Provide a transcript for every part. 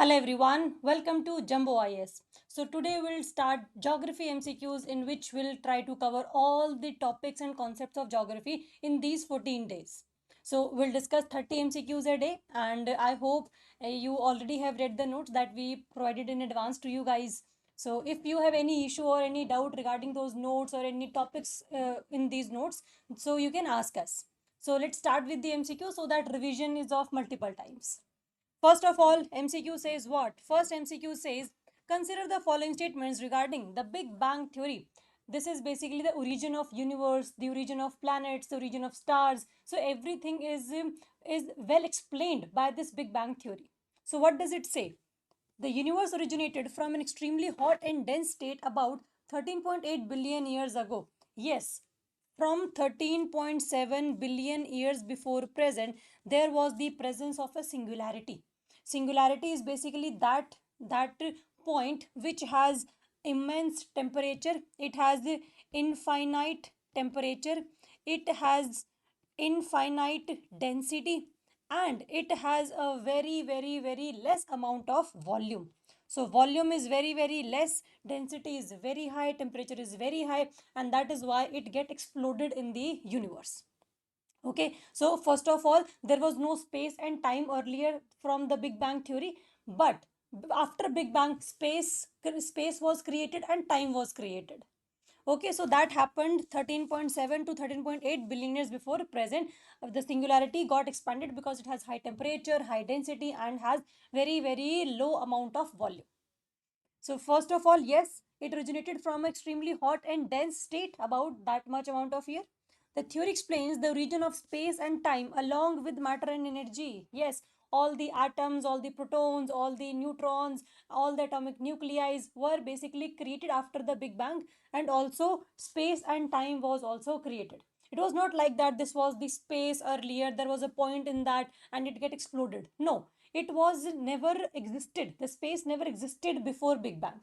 Hello everyone, welcome to Jumbo IS. So today we'll start geography MCQs in which we'll try to cover all the topics and concepts of geography in these 14 days. So we'll discuss 30 MCQs a day and I hope you already have read the notes that we provided in advance to you guys. So if you have any issue or any doubt regarding those notes or any topics in these notes, so you can ask us. So let's start with the MCQ so that revision is of multiple times. First of all, MCQ says what? First MCQ says, consider the following statements regarding the Big Bang Theory. This is basically the origin of universe, the origin of planets, the origin of stars. So everything is well explained by this Big Bang Theory. So what does it say? The universe originated from an extremely hot and dense state about 13.8 billion years ago. Yes, from 13.7 billion years before present, there was the presence of a singularity. Singularity is basically that point which has immense temperature. It has infinite temperature. It has infinite density, and it has a very less amount of volume. So volume is very less, density is very high, temperature is very high, and that is why it get exploded in the universe. Okay, so first of all, there was no space and time earlier from the Big Bang Theory, but after Big Bang, space was created and time was created. Okay, so that happened 13.7 to 13.8 billion years before present. The singularity got expanded because it has high temperature, high density, and has very low amount of volume. So first of all, yes, it originated from an extremely hot and dense state about that much amount of year. The theory explains the region of space and time along with matter and energy. Yes, all the atoms, all the protons, all the neutrons, all the atomic nuclei were basically created after the Big Bang, and also space and time was also created. It was not like that this was the space earlier, there was a point in that and it get exploded. No, it was never existed. The space never existed before Big Bang.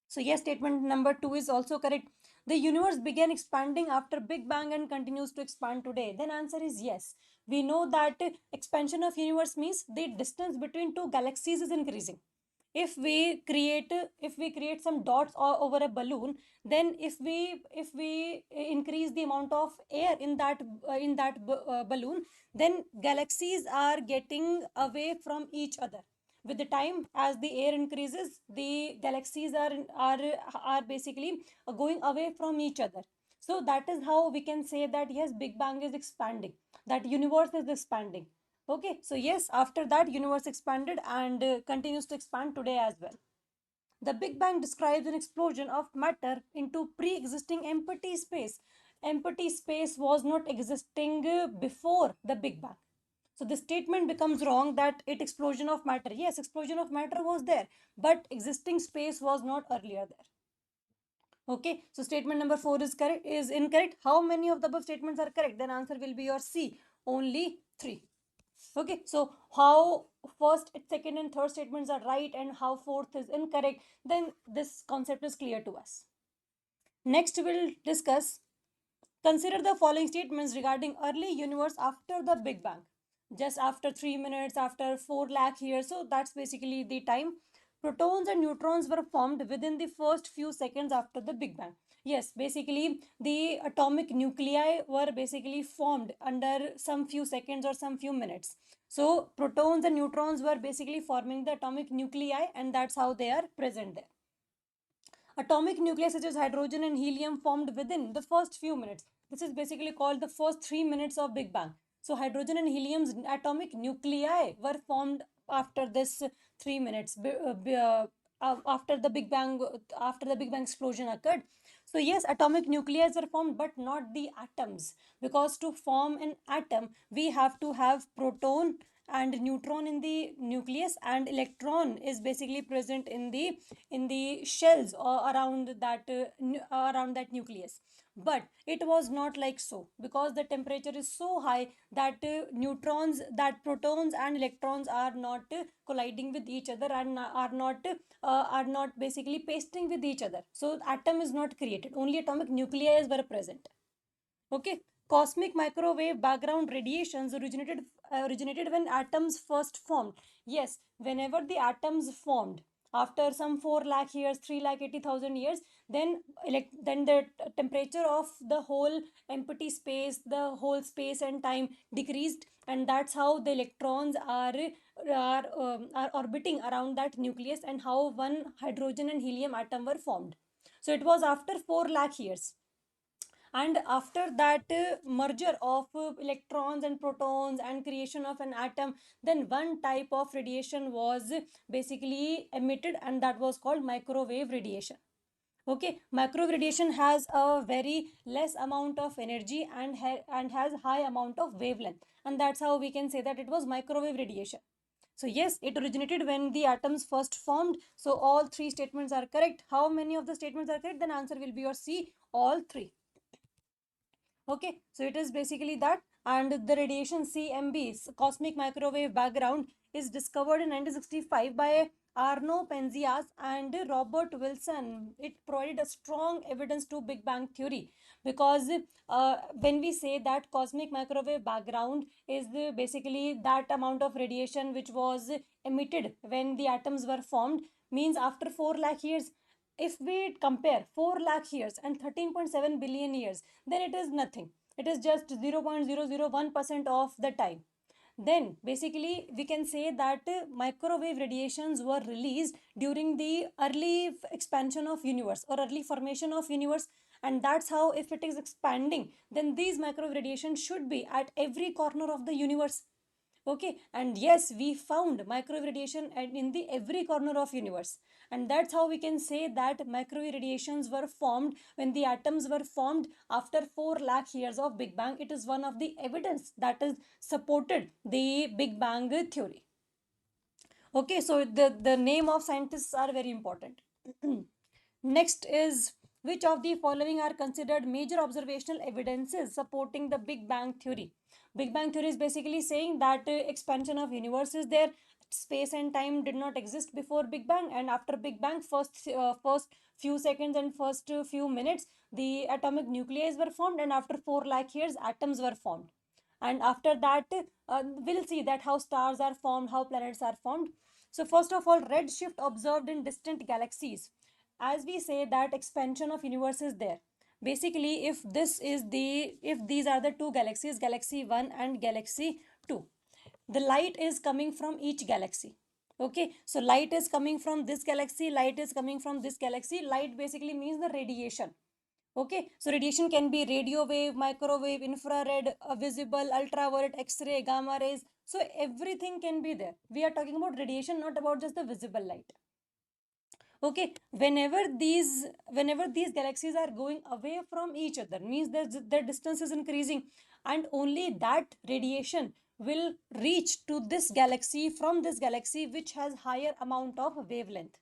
So yes, statement number 2 is also correct. The universe began expanding after Big Bang and continues to expand today. Then answer is yes. We know that expansion of universe means the distance between two galaxies is increasing. If we create some dots over a balloon, then if we increase the amount of air in that balloon, then galaxies are getting away from each other. With the time, as the air increases, the galaxies are basically going away from each other. So that is how we can say that yes, Big Bang is expanding, that universe is expanding. Okay, so yes, after that universe expanded and continues to expand today as well. The Big Bang describes an explosion of matter into pre-existing empty space. Empty space was not existing before the Big Bang. So the statement becomes wrong that it explosion of matter. Yes, explosion of matter was there, but existing space was not earlier there. Okay, so statement number 4 is incorrect. How many of the above statements are correct? Then answer will be your C, only 3. Okay, so how first, second, and third statements are right and how fourth is incorrect, then this concept is clear to us. Next, we'll discuss, consider the following statements regarding early universe after the Big Bang. Just after 3 minutes, after 4 lakh years, so that's basically the time. Protons and neutrons were formed within the first few seconds after the Big Bang. Yes, basically the atomic nuclei were basically formed under some few seconds or some few minutes. So protons and neutrons were basically forming the atomic nuclei, and that's how they are present there. Atomic nuclei such as hydrogen and helium formed within the first few minutes. This is basically called the first 3 minutes of Big Bang. So hydrogen and helium's atomic nuclei were formed after this 3 minutes, after the Big Bang, after the Big Bang explosion occurred. So yes, atomic nuclei were formed, but not the atoms, because to form an atom, we have to have proton and neutron in the nucleus, and electron is basically present in the shells or around that nucleus. But it was not like so, because the temperature is so high that protons and electrons are not colliding with each other, and are not basically pasting with each other. So atom is not created, only atomic nuclei were present. Okay, Cosmic microwave background radiations originated when atoms first formed. Yes, whenever the atoms formed after some 4 lakh years, 3 lakh 80,000 years, then then the temperature of the whole empty space, the whole space and time decreased, and that's how the electrons are orbiting around that nucleus, and how one hydrogen and helium atom were formed. So it was after 4 lakh years, and after that merger of electrons and protons and creation of an atom, then one type of radiation was basically emitted, and that was called microwave radiation. Okay, microwave radiation has a very less amount of energy and and has high amount of wavelength, and that's how we can say that it was microwave radiation. So yes, it originated when the atoms first formed. So all three statements are correct. How many of the statements are correct? Then answer will be your C, all three. Okay, so it is basically that. And the radiation CMB, cosmic microwave background, is discovered in 1965 by Arno Penzias and Robert Wilson. It provided a strong evidence to Big Bang theory, because when we say that cosmic microwave background is basically that amount of radiation which was emitted when the atoms were formed, means after 4 lakh years. If we compare 4 lakh years and 13.7 billion years, then it is nothing. It is just 0.001% of the time. Then basically we can say that microwave radiations were released during the early expansion of universe or early formation of universe, and that's how, if it is expanding, then these microwave radiations should be at every corner of the universe. Okay, and yes, we found microwave radiation in the every corner of universe, and that's how we can say that microwave radiations were formed when the atoms were formed after 4 lakh years of Big Bang. It is one of the evidence that is supported the Big Bang theory. Okay, so the name of scientists are very important. Next is, which of the following are considered major observational evidences supporting the Big Bang theory? Big Bang theory is basically saying that expansion of universe is there. Space and time did not exist before Big Bang, and after Big Bang, first few seconds and first few minutes, the atomic nuclei were formed, and after 4 lakh years, atoms were formed. And after that, we'll see that how stars are formed, how planets are formed. So first of all, redshift observed in distant galaxies. As we say that expansion of universe is there, basically if these are the two galaxies, galaxy 1 and galaxy 2, the light is coming from each galaxy. Okay, so light is coming from this galaxy, light is coming from this galaxy. Light basically means the radiation. Okay, so radiation can be radio wave, microwave, infrared, visible, ultraviolet, X-ray, gamma rays. So everything can be there. We are talking about radiation, not about just the visible light. Okay, whenever these galaxies are going away from each other, means their distance is increasing, and only that radiation will reach to this galaxy from this galaxy which has higher amount of wavelength.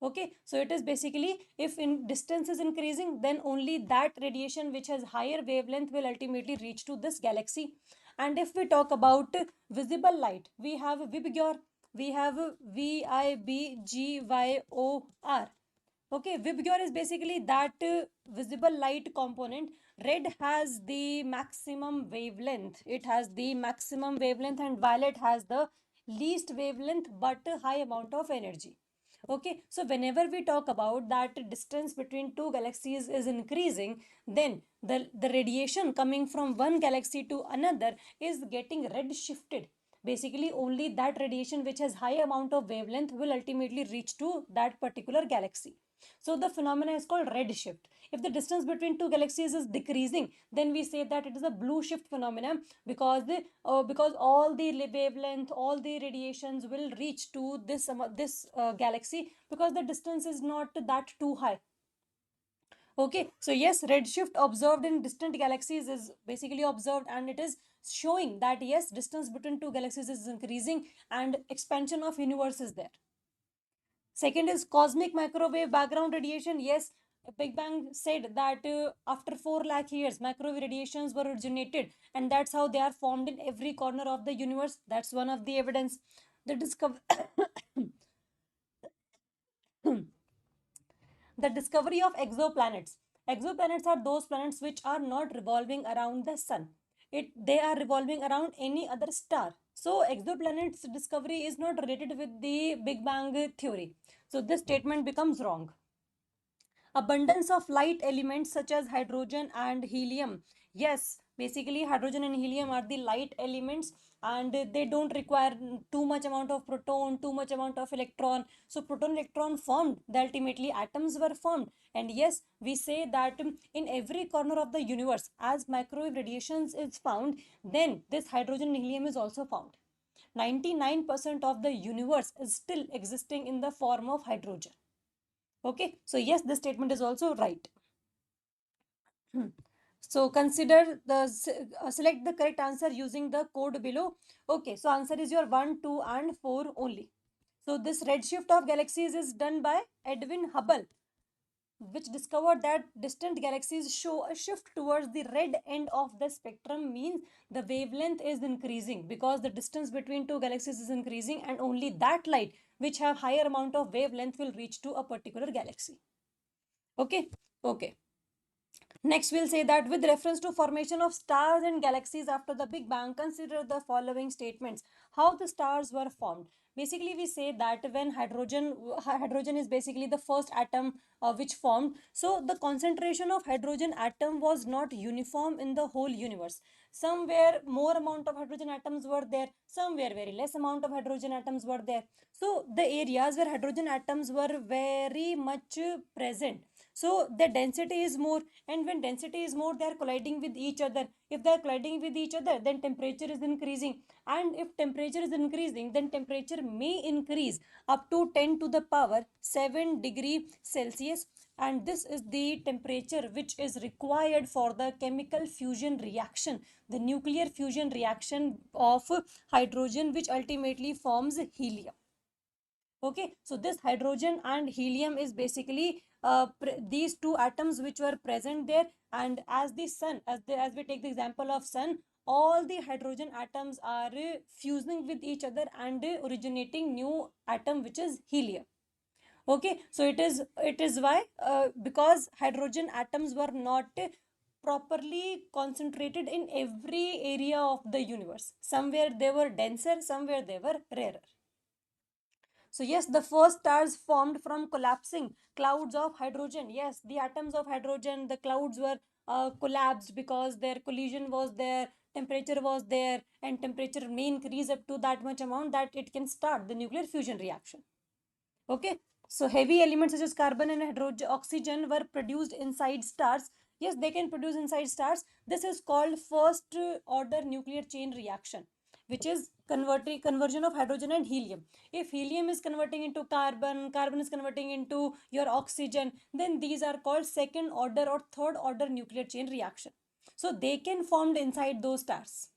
Okay, so it is basically, if in distance is increasing, then only that radiation which has higher wavelength will ultimately reach to this galaxy. And if we talk about visible light, we have VIBGYOR, we have VIBGYOR. Okay, VIBGYOR is basically that visible light component. Red has the maximum wavelength. It has the maximum wavelength, and violet has the least wavelength but a high amount of energy. Okay, so whenever we talk about that distance between two galaxies is increasing, then the radiation coming from one galaxy to another is getting red shifted. Basically, only that radiation which has high amount of wavelength will ultimately reach to that particular galaxy. So the phenomena is called redshift. If the distance between two galaxies is decreasing, then we say that it is a blue shift phenomenon, because all the wavelength, all the radiations will reach to this galaxy, because the distance is not that too high. Okay, so yes, redshift observed in distant galaxies is basically observed, and it is showing that yes, distance between two galaxies is increasing and expansion of universe is there. Second is cosmic microwave background radiation. Yes, Big Bang said that after 4 lakh years, microwave radiations were originated, and that's how they are formed in every corner of the universe. That's one of the evidence. The discover the discovery of exoplanets. Exoplanets are those planets which are not revolving around the sun. They are revolving around any other star. So exoplanets discovery is not related with the Big Bang theory. So this statement becomes wrong. Abundance of light elements such as hydrogen and helium. Yes, basically hydrogen and helium are the light elements, and they don't require too much amount of proton, too much amount of electron. So proton electron formed, the ultimately atoms were formed. And yes, we say that in every corner of the universe, as microwave radiations is found, then this hydrogen and helium is also found. 99% of the universe is still existing in the form of hydrogen. Okay, so yes, this statement is also right. So consider select the correct answer using the code below. Okay, so answer is your 1, 2 and 4 only. So this redshift of galaxies is done by Edwin Hubble, which discovered that distant galaxies show a shift towards the red end of the spectrum, means the wavelength is increasing because the distance between two galaxies is increasing, and only that light which have higher amount of wavelength will reach to a particular galaxy. Okay, okay. Next, we'll say that with reference to formation of stars and galaxies after the Big Bang, consider the following statements. How the stars were formed. Basically, we say that when hydrogen is basically the first atom which formed. So the concentration of hydrogen atom was not uniform in the whole universe. Somewhere more amount of hydrogen atoms were there, somewhere very less amount of hydrogen atoms were there. So the areas where hydrogen atoms were very much present, so the density is more, and when density is more, they are colliding with each other. If they are colliding with each other, then temperature is increasing, and if temperature is increasing, then temperature may increase up to 10 to the power 7 degree Celsius, and this is the temperature which is required for the chemical fusion reaction, the nuclear fusion reaction of hydrogen, which ultimately forms helium. Okay, so this hydrogen and helium is basically these two atoms which were present there, and as the sun, as we take the example of sun, all the hydrogen atoms are fusing with each other and originating new atom which is helium. Okay, so it is why because hydrogen atoms were not properly concentrated in every area of the universe. Somewhere they were denser, somewhere they were rarer. So yes, the first stars formed from collapsing clouds of hydrogen. Yes, the atoms of hydrogen, the clouds were collapsed because their collision was there, temperature was there, and temperature may increase up to that much amount that it can start the nuclear fusion reaction. Okay, so heavy elements such as carbon and hydrogen, oxygen were produced inside stars. Yes, they can produce inside stars. This is called first order nuclear chain reaction, which is conversion of hydrogen and helium. If helium is converting into carbon, carbon is converting into your oxygen, then these are called second order or third order nuclear chain reaction. So they can formed inside those stars.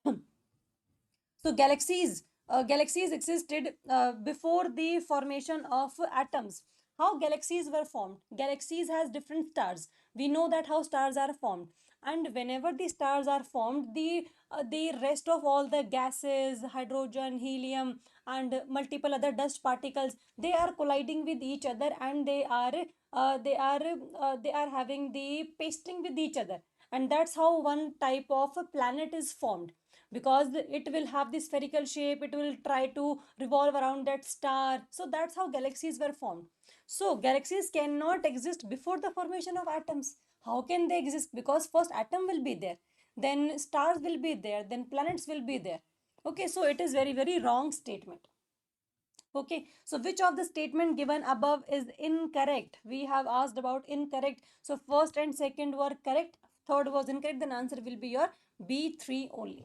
So galaxies existed before the formation of atoms. How galaxies were formed? Galaxies has different stars. We know that how stars are formed, and whenever the stars are formed, the rest of all the gases, hydrogen, helium, and multiple other dust particles, they are colliding with each other, and they are having the pasting with each other, and that's how one type of a planet is formed, because it will have this spherical shape, it will try to revolve around that star. So that's how galaxies were formed. So galaxies cannot exist before the formation of atoms. How can they exist? Because first atom will be there, then stars will be there, then planets will be there. Okay, so it is very very wrong statement. Okay, so which of the statement given above is incorrect? We have asked about incorrect. So first and second were correct, third was incorrect, then answer will be your B3 only.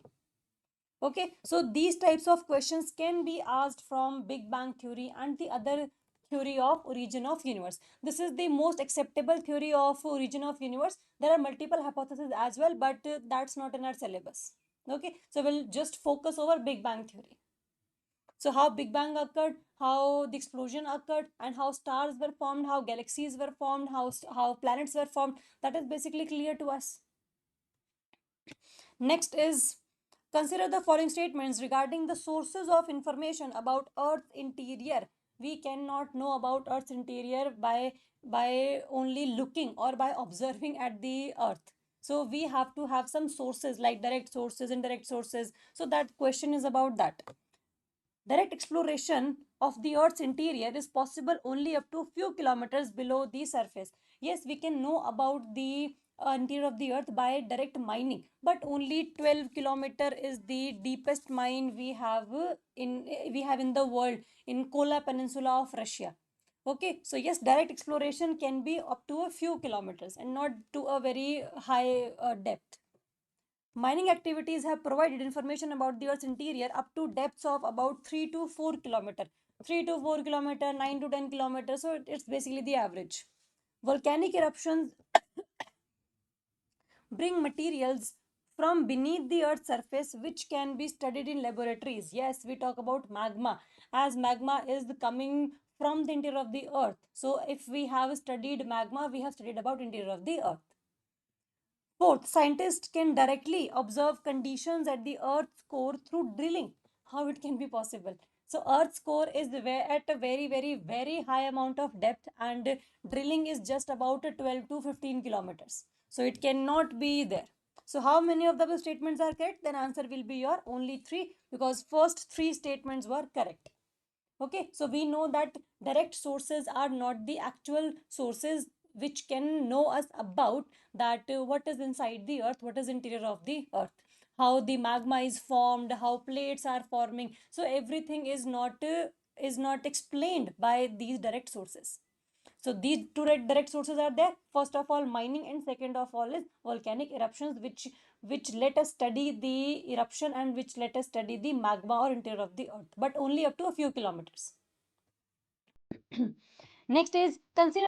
Okay, so these types of questions can be asked from Big Bang theory and the other theory of origin of universe. This is the most acceptable theory of origin of universe. There are multiple hypotheses as well, but that's not in our syllabus. Okay, so we'll just focus over Big Bang theory. So how Big Bang occurred, how the explosion occurred, and how stars were formed, how galaxies were formed, how planets were formed, that is basically clear to us. Next is, consider the following statements regarding the sources of information about Earth's interior. We cannot know about Earth's interior by only looking or by observing at the Earth. So we have to have some sources like direct sources, indirect sources. So that question is about that. Direct exploration of the Earth's interior is possible only up to a few kilometers below the surface. Yes, we can know about the interior of the Earth by direct mining, but only 12-kilometer is the deepest mine we have in the world in Kola Peninsula of Russia. Okay, so yes, direct exploration can be up to a few kilometers and not to a very high depth. Mining activities have provided information about the Earth's interior up to depths of about 3 to 4 kilometer. 3 to 4 kilometer, 9 to 10 kilometers, so it's basically the average. Volcanic eruptions bring materials from beneath the Earth's surface which can be studied in laboratories. Yes, we talk about magma, as magma is coming from the interior of the Earth. So if we have studied magma, we have studied about interior of the Earth. Fourth, scientists can directly observe conditions at the Earth's core through drilling. How it can be possible? So Earth's core is at a very, very, very high amount of depth, and drilling is just about 12 to 15 kilometers. So it cannot be there. So how many of the statements are correct? Then answer will be your only three, because first three statements were correct. Okay, so we know that direct sources are not the actual sources which can know us about that what is inside the earth, what is interior of the earth, how the magma is formed, how plates are forming. So everything is not explained by these direct sources. So these two direct sources are there. First of all, mining, and second of all is volcanic eruptions, which let us study the eruption and which let us study the magma or interior of the earth, but only up to a few kilometers. Next is consider